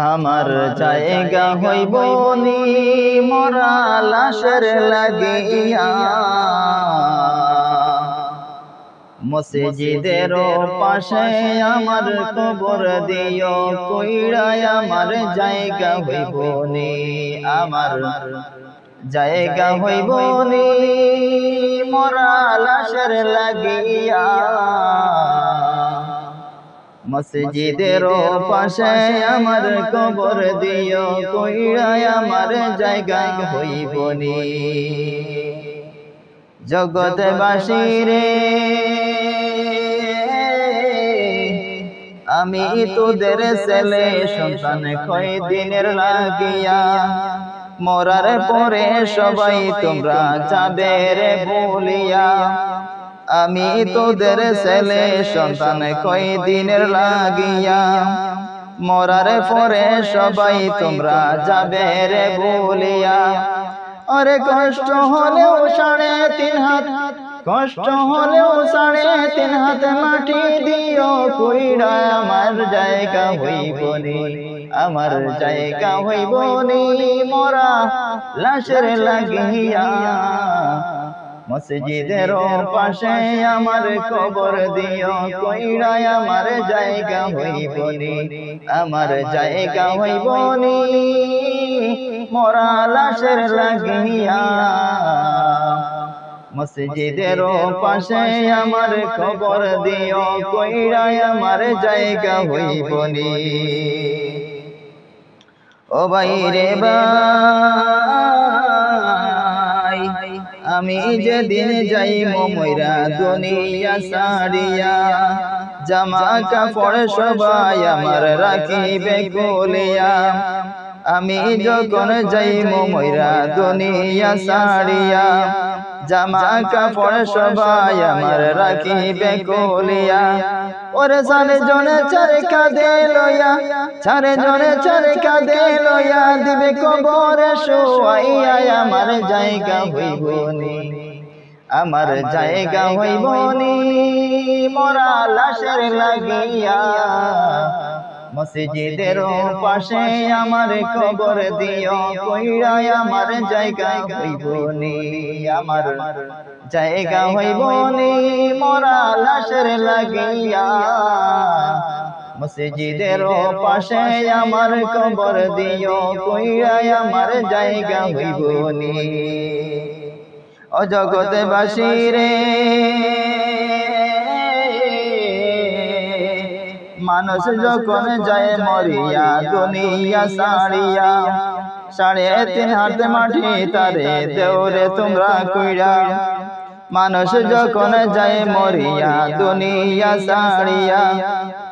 আমার জায়গা হইব নি মরা লাশের লাগিয়া মসজিদের পাশে আমার কবর দিও কইরায় আমার জায়গা হইব নি আমার জায়গা হইব নি মরা লাশের লাগিয়া মসজিদের পাশে আমার কবর দিও কইরায় আমার জায়গা হইব নি জগৎবাসী রে আমি তোদের ছেলে সন্তান কয়দিনের লাগিয়া মরার পরে সবাই তোমরা যাবে রে বলিয়া আমি তোদের ছেলে সন্তান কয়দিনের লাগিয়া মরার পরে সবাই তোমরা যাবে রে বলিয়া আরে কষ্ট হলেও 3.5 হাত কষ্ট হলেও 3.5 হাত মাটি দিও কইরা আমার জায়গা হইব নি আমার জায়গা হইব নি মরা লাশের লাগিয়া মসজিদের পাশে আমার কবর দিও কইরা আমার জায়গা হইব নি আমার জায়গা হইব নি মরা লাশের লাগিয়া মসজিদের পাশে আমার কবর দিও কইরা আমার জায়গা হইব নি ও ভাই রে ভাই আমি যেদিন যাইব মইরা দুনিয়া ছাড়িয়া জামা কাপড় সবাই আমার রাখিবে কোলিয়া আমি যখন যাইব মইরা দুনিয়া ছাড়িয়া জামা কাপড় সবাই আমার রাখিবে কোলিয়া ওরে 4 জনে 4 কাঁধে লইয়া 4 জনে 4 কাঁধে লইয়া দিবে কবরে শোয়াইয়া আমার জায়গা হইব নি আমার জায়গা হইব নি মরা লাশের লাগিয়া মসজিদের পাশে আমার কবর দিও কইরা আমার জায়গা হইব নি আমার জায়গা হইব নি মরা লাশের লাগিয়া মসজিদের পাশে আমার কবর দিও কইরা আমার জায়গা হইব নি ও জগৎবাসী রে মানুষ যখন যায় মরিয়া দুনিয়া ছাড়িয়া 3.5 হাত মাটি তারে দেওরে তোমরা কইরা মানুষ যখন যায় মরিয়া দুনিয়া ছাড়িয়া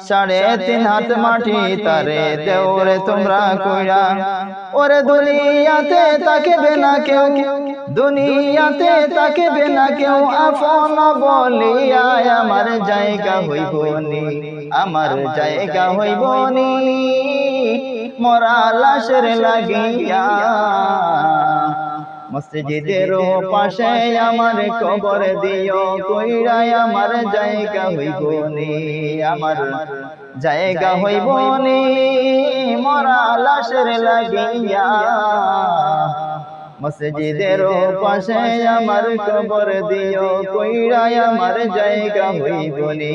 3.5 হাত মাটি তারে দেওরে তোমরা কইরা ওরে দুনিয়াতে তাকিবে না কেউ দুনিয়াতে তাকিবে না কেউ আপন বলিয়া আমার জায়গা হইব নি আমার জায়গা হইব নি মরা লাশের লাগিয়া মসজিদের পাশে আমার কবর দিও কইরা আমার জায়গা হইব নি আমার জায়গা হইব নি মরা লাশের লাগিয়া মসজিদের পাশে আমার কবর দিও কইরা আমার জায়গা হইব নি।